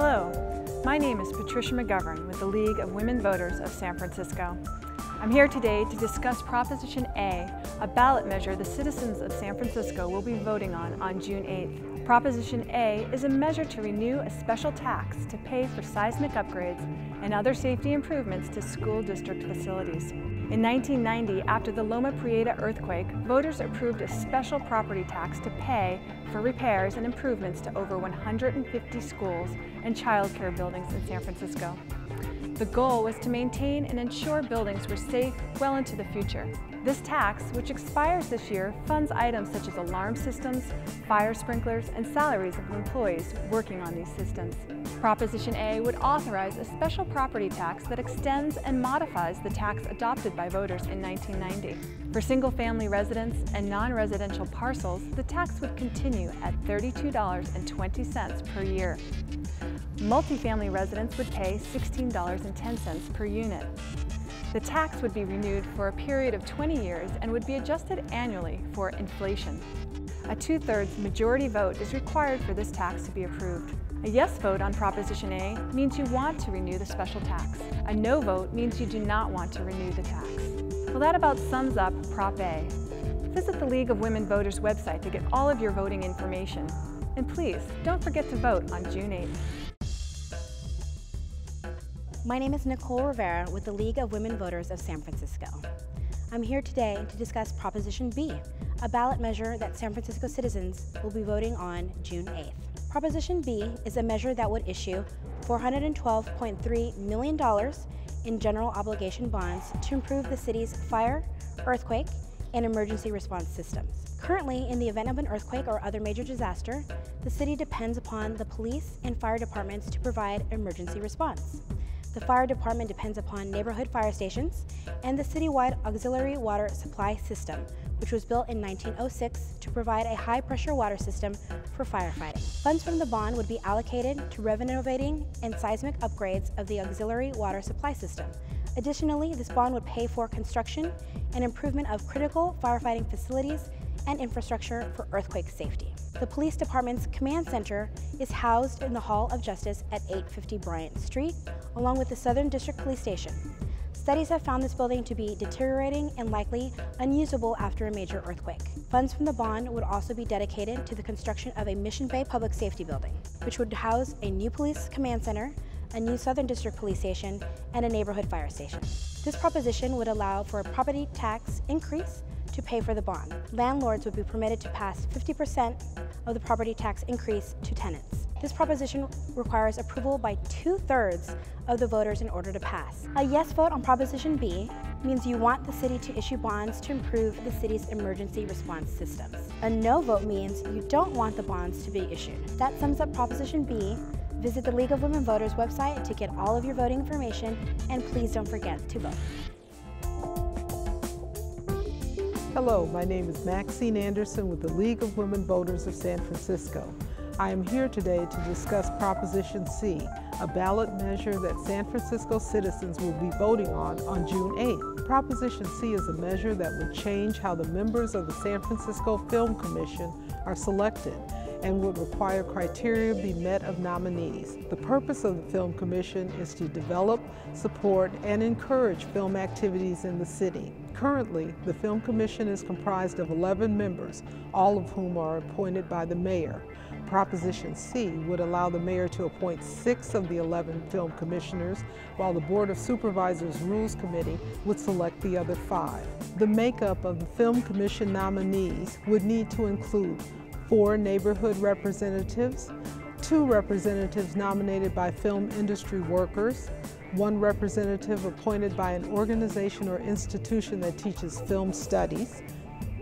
Hello, my name is Patricia McGovern with the League of Women Voters of San Francisco. I'm here today to discuss Proposition A, a ballot measure the citizens of San Francisco will be voting on June 8th. Proposition A is a measure to renew a special tax to pay for seismic upgrades and other safety improvements to school district facilities. In 1990, after the Loma Prieta earthquake, voters approved a special property tax to pay for repairs and improvements to over 150 schools and child care buildings in San Francisco. The goal was to maintain and ensure buildings were safe well into the future. This tax, which expires this year, funds items such as alarm systems, fire sprinklers, and salaries of employees working on these systems. Proposition A would authorize a special property tax that extends and modifies the tax adopted by voters in 1990. For single-family residents and non-residential parcels, the tax would continue at $32.20 per year. Multifamily residents would pay $16.10 per unit. The tax would be renewed for a period of 20 years and would be adjusted annually for inflation. A 2/3 majority vote is required for this tax to be approved. A yes vote on Proposition A means you want to renew the special tax. A no vote means you do not want to renew the tax. Well, that about sums up Prop A. Visit the League of Women Voters website to get all of your voting information. And please, don't forget to vote on June 8th. My name is Nicole Rivera with the League of Women Voters of San Francisco. I'm here today to discuss Proposition B, a ballot measure that San Francisco citizens will be voting on June 8th. Proposition B is a measure that would issue $412.3 million in general obligation bonds to improve the city's fire, earthquake, and emergency response systems. Currently, in the event of an earthquake or other major disaster, the city depends upon the police and fire departments to provide emergency response. The fire department depends upon neighborhood fire stations and the citywide auxiliary water supply system, which was built in 1906 to provide a high-pressure water system for firefighting. Funds from the bond would be allocated to renovating and seismic upgrades of the auxiliary water supply system. Additionally, this bond would pay for construction and improvement of critical firefighting facilities and infrastructure for earthquake safety. The police department's command center is housed in the Hall of Justice at 850 Bryant Street, along with the Southern District Police Station. Studies have found this building to be deteriorating and likely unusable after a major earthquake. Funds from the bond would also be dedicated to the construction of a Mission Bay Public Safety Building, which would house a new police command center, a new Southern District Police Station, and a neighborhood fire station. This proposition would allow for a property tax increase to pay for the bond. Landlords would be permitted to pass 50% of the property tax increase to tenants. This proposition requires approval by 2/3 of the voters in order to pass. A yes vote on Proposition B means you want the city to issue bonds to improve the city's emergency response systems. A no vote means you don't want the bonds to be issued. That sums up Proposition B. Visit the League of Women Voters website to get all of your voting information, and please don't forget to vote. Hello, my name is Maxine Anderson with the League of Women Voters of San Francisco. I am here today to discuss Proposition C, a ballot measure that San Francisco citizens will be voting on June 8th. Proposition C is a measure that would change how the members of the San Francisco Film Commission are selected and would require criteria be met of nominees. The purpose of the Film Commission is to develop, support, and encourage film activities in the city. Currently, the Film Commission is comprised of 11 members, all of whom are appointed by the mayor. Proposition C would allow the mayor to appoint 6 of the 11 film commissioners, while the Board of Supervisors Rules Committee would select the other 5. The makeup of the Film Commission nominees would need to include 4 neighborhood representatives, 2 representatives nominated by film industry workers, 1 representative appointed by an organization or institution that teaches film studies,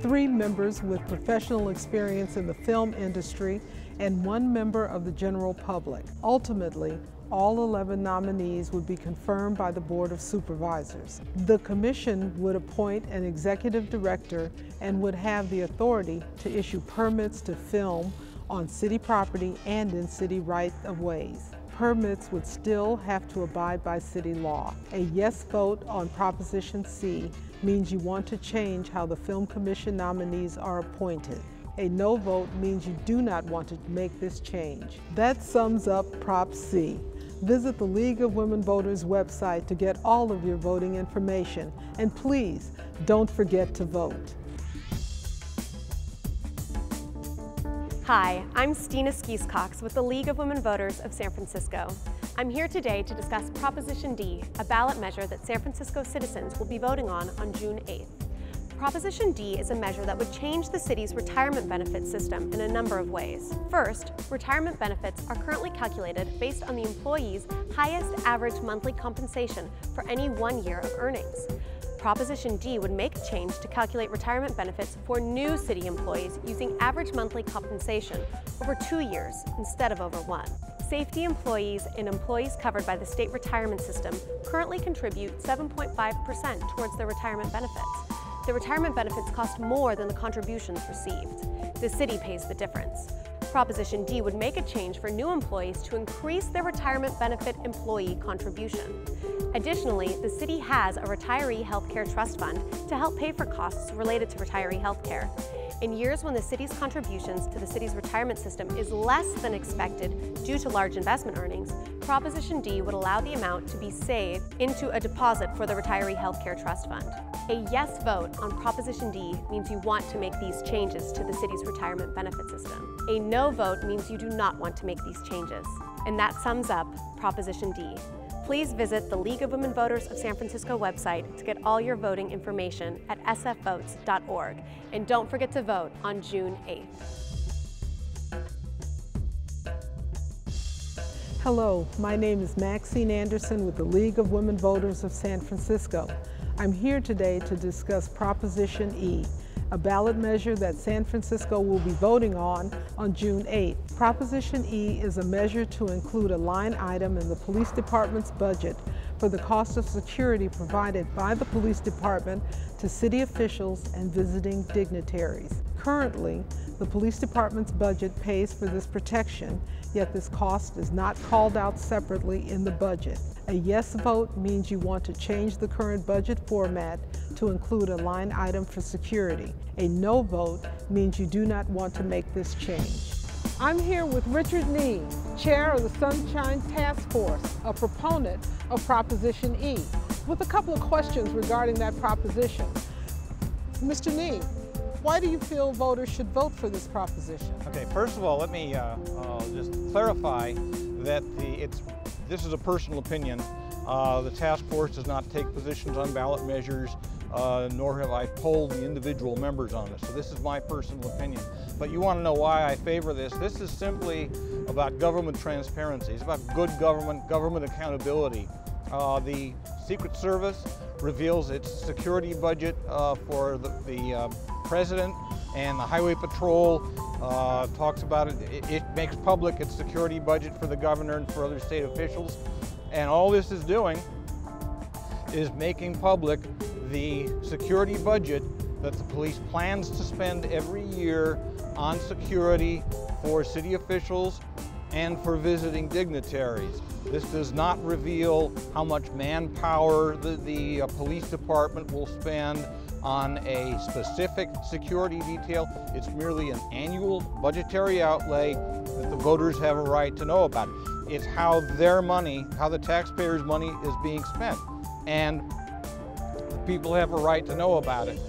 3 members with professional experience in the film industry, and 1 member of the general public. Ultimately, all 11 nominees would be confirmed by the Board of Supervisors. The Commission would appoint an executive director and would have the authority to issue permits to film on city property and in city right-of-ways. Permits would still have to abide by city law. A yes vote on Proposition C means you want to change how the Film Commission nominees are appointed. A no vote means you do not want to make this change. That sums up Prop C. Visit the League of Women Voters website to get all of your voting information. And please, don't forget to vote. Hi, I'm Stina Skies-Cox with the League of Women Voters of San Francisco. I'm here today to discuss Proposition D, a ballot measure that San Francisco citizens will be voting on June 8th. Proposition D is a measure that would change the city's retirement benefit system in a number of ways. First, retirement benefits are currently calculated based on the employee's highest average monthly compensation for any 1 year of earnings. Proposition D would make a change to calculate retirement benefits for new city employees using average monthly compensation over 2 years instead of over 1. Safety employees and employees covered by the state retirement system currently contribute 7.5% towards their retirement benefits. The retirement benefits cost more than the contributions received. The city pays the difference. Proposition D would make a change for new employees to increase their retirement benefit employee contribution. Additionally, the city has a retiree healthcare trust fund to help pay for costs related to retiree healthcare. In years when the city's contributions to the city's retirement system is less than expected due to large investment earnings, Proposition D would allow the amount to be saved into a deposit for the retiree healthcare trust fund. A yes vote on Proposition D means you want to make these changes to the city's retirement benefit system. A no vote means you do not want to make these changes. And that sums up Proposition D. Please visit the League of Women Voters of San Francisco website to get all your voting information at sfvotes.org. And don't forget to vote on June 8th. Hello, my name is Maxine Anderson with the League of Women Voters of San Francisco. I'm here today to discuss Proposition E, a ballot measure that San Francisco will be voting on June 8th. Proposition E is a measure to include a line item in the police department's budget for the cost of security provided by the police department to city officials and visiting dignitaries. Currently, the police department's budget pays for this protection, yet this cost is not called out separately in the budget. A yes vote means you want to change the current budget format to include a line item for security. A no vote means you do not want to make this change. I'm here with Richard Nee, Chair of the Sunshine Task Force, a proponent of Proposition E, with a couple of questions regarding that proposition. Mr. Nee, why do you feel voters should vote for this proposition? Okay, first of all, let me just clarify that this is a personal opinion. The task force does not take positions on ballot measures, nor have I polled the individual members on this. So this is my personal opinion. But you want to know why I favor this. This is simply about government transparency. It's about good government accountability. The Secret Service reveals its security budget for the President, and the Highway Patrol talks about it. It makes public its security budget for the governor and for other state officials. And all this is doing is making public the security budget that the police plans to spend every year on security for city officials and for visiting dignitaries. This does not reveal how much manpower the police department will spend on a specific security detail. It's merely an annual budgetary outlay that the voters have a right to know about. It's how their money, how the taxpayers' money is being spent. And people have a right to know about it.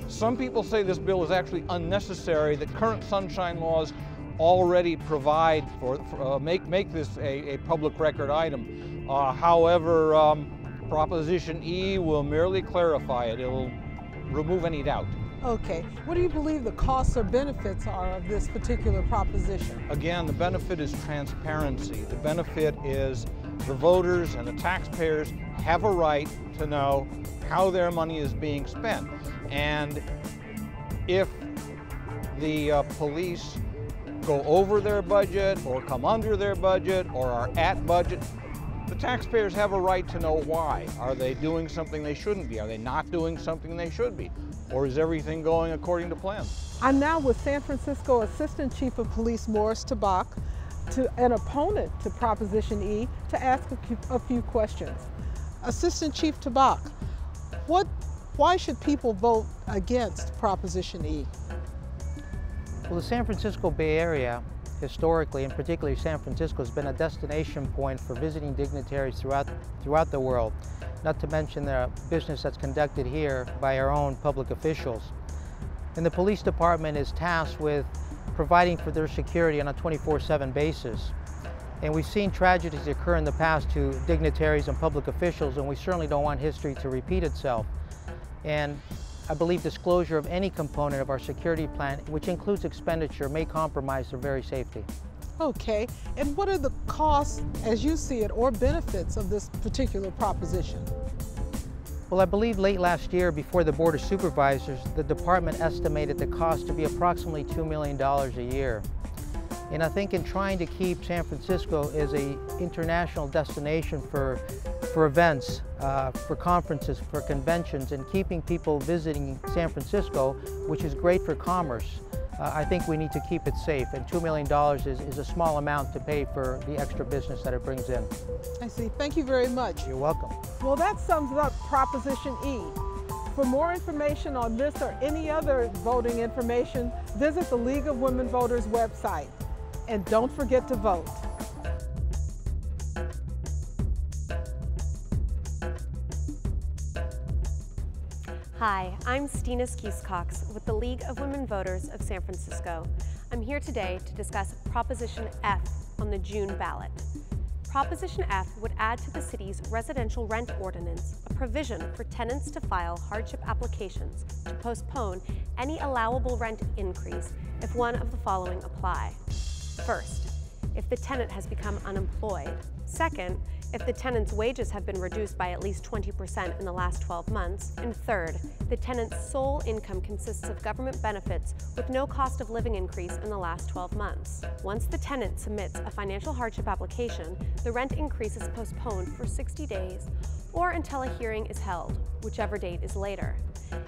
Some people say this bill is actually unnecessary, that current sunshine laws already provide make this a public record item. However, Proposition E will merely clarify it. It will remove any doubt. Okay, what do you believe the costs or benefits are of this particular proposition? Again, the benefit is transparency. The benefit is the voters and the taxpayers have a right to know how their money is being spent. And if the police go over their budget or come under their budget or are at budget, the taxpayers have a right to know why. Are they doing something they shouldn't be? Are they not doing something they should be? Or is everything going according to plan? I'm now with San Francisco Assistant Chief of Police Morris Tabak, an opponent to Proposition E, to ask a few questions. Assistant Chief Tabak, why should people vote against Proposition E? Well, the San Francisco Bay Area, historically, and particularly San Francisco, has been a destination point for visiting dignitaries throughout the world, not to mention the business that's conducted here by our own public officials. And the police department is tasked with providing for their security on a 24/7 basis. And we've seen tragedies occur in the past to dignitaries and public officials, and we certainly don't want history to repeat itself. And I believe disclosure of any component of our security plan, which includes expenditure, may compromise their very safety. Okay, and what are the costs, as you see it, or benefits of this particular proposition? Well, I believe late last year, before the Board of Supervisors, the department estimated the cost to be approximately $2 million a year. And I think in trying to keep San Francisco as an international destination for events, for conferences, for conventions, and keeping people visiting San Francisco, which is great for commerce, I think we need to keep it safe. And $2 million is a small amount to pay for the extra business that it brings in. I see. Thank you very much. You're welcome. Well, that sums up Proposition E. For more information on this or any other voting information, visit the League of Women Voters website. And don't forget to vote. Hi, I'm Stina Skies-Cox with the League of Women Voters of San Francisco. I'm here today to discuss Proposition F on the June ballot. Proposition F would add to the city's residential rent ordinance a provision for tenants to file hardship applications to postpone any allowable rent increase if one of the following apply. First, if the tenant has become unemployed. Second, if the tenant's wages have been reduced by at least 20% in the last 12 months. And third, the tenant's sole income consists of government benefits with no cost of living increase in the last 12 months. Once the tenant submits a financial hardship application, the rent increase is postponed for 60 days or until a hearing is held, whichever date is later.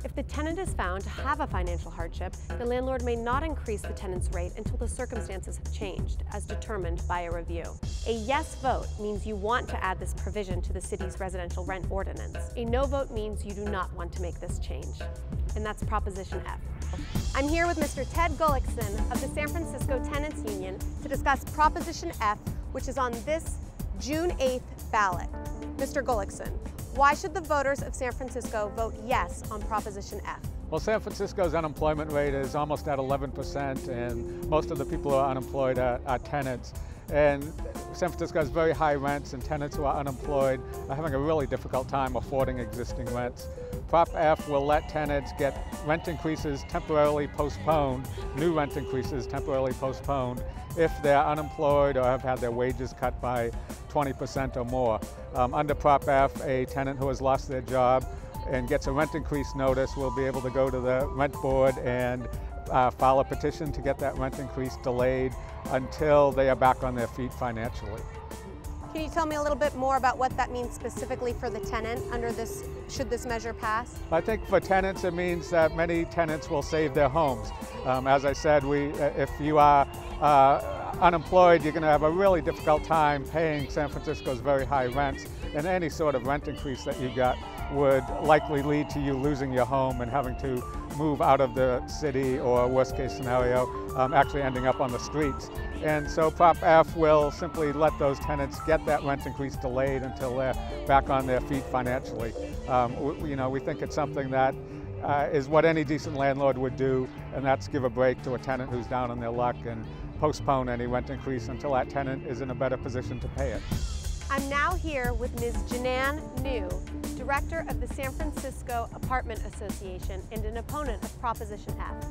If the tenant is found to have a financial hardship, the landlord may not increase the tenant's rate until the circumstances have changed, as determined by a review. A yes vote means you want to add this provision to the city's residential rent ordinance. A no vote means you do not want to make this change. And that's Proposition F. I'm here with Mr. Ted Gullickson of the San Francisco Tenants Union to discuss Proposition F, which is on this June 8th ballot. Mr. Gullickson, why should the voters of San Francisco vote yes on Proposition F? Well, San Francisco's unemployment rate is almost at 11%, and most of the people who are unemployed are tenants. And San Francisco has very high rents, and tenants who are unemployed are having a really difficult time affording existing rents. Prop F will let tenants get rent increases temporarily postponed, new rent increases temporarily postponed, if they're unemployed or have had their wages cut by 20% or more. Under Prop F, a tenant who has lost their job and gets a rent increase notice will be able to go to the rent board and file a petition to get that rent increase delayed until they are back on their feet financially. Can you tell me a little bit more about what that means specifically for the tenant under this, should this measure pass? I think for tenants it means that many tenants will save their homes. As I said, if you are unemployed, you're going to have a really difficult time paying San Francisco's very high rents, and any sort of rent increase that you got would likely lead to you losing your home and having to move out of the city, or worst case scenario, actually ending up on the streets. And so Prop F will simply let those tenants get that rent increase delayed until they're back on their feet financially. We think it's something that is what any decent landlord would do, and that's give a break to a tenant who's down on their luck and postpone any rent increase until that tenant is in a better position to pay it. I'm now here with Ms. Janan New, Director of the San Francisco Apartment Association and an opponent of Proposition F.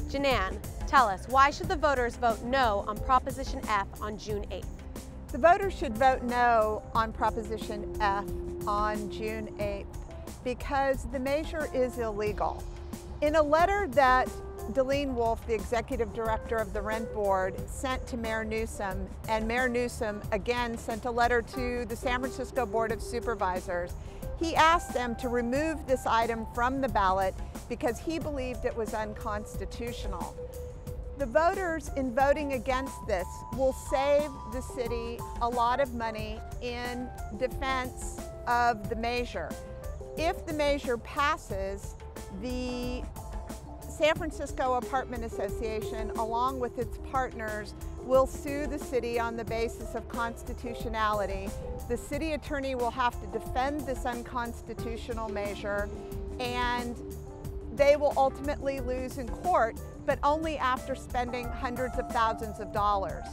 Janan, tell us, why should the voters vote no on Proposition F on June 8th? The voters should vote no on Proposition F on June 8th because the measure is illegal. In a letter that Delene Wolf, the executive director of the Rent Board, sent to Mayor Newsom, and Mayor Newsom again sent a letter to the San Francisco Board of Supervisors, he asked them to remove this item from the ballot because he believed it was unconstitutional. The voters, in voting against this, will save the city a lot of money in defense of the measure. If the measure passes, the San Francisco Apartment Association, along with its partners, will sue the city on the basis of constitutionality. The city attorney will have to defend this unconstitutional measure, and they will ultimately lose in court, but only after spending hundreds of thousands of dollars.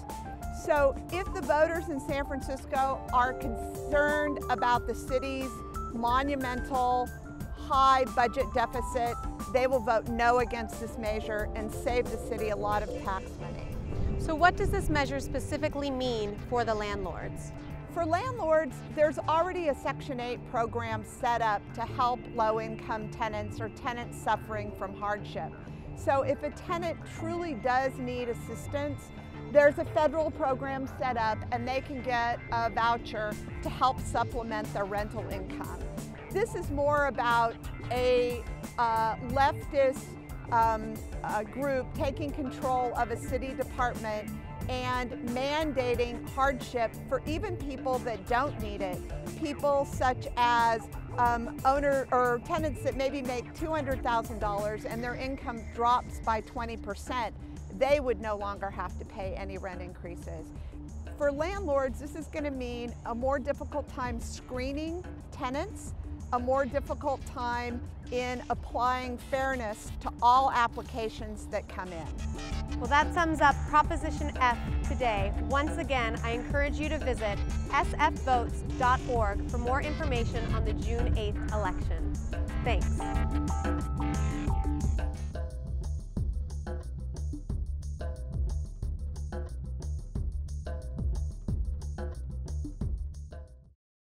So if the voters in San Francisco are concerned about the city's monumental high budget deficit, they will vote no against this measure and save the city a lot of tax money. So what does this measure specifically mean for the landlords? For landlords, there's already a Section 8 program set up to help low-income tenants or tenants suffering from hardship. So if a tenant truly does need assistance, there's a federal program set up and they can get a voucher to help supplement their rental income. This is more about a leftist group taking control of a city department and mandating hardship for even people that don't need it. People such as tenants that maybe make $200,000 and their income drops by 20%. They would no longer have to pay any rent increases. For landlords, this is going to mean a more difficult time screening tenants, a more difficult time in applying fairness to all applications that come in. Well, that sums up Proposition F today. Once again, I encourage you to visit sfvotes.org for more information on the June 8th election. Thanks.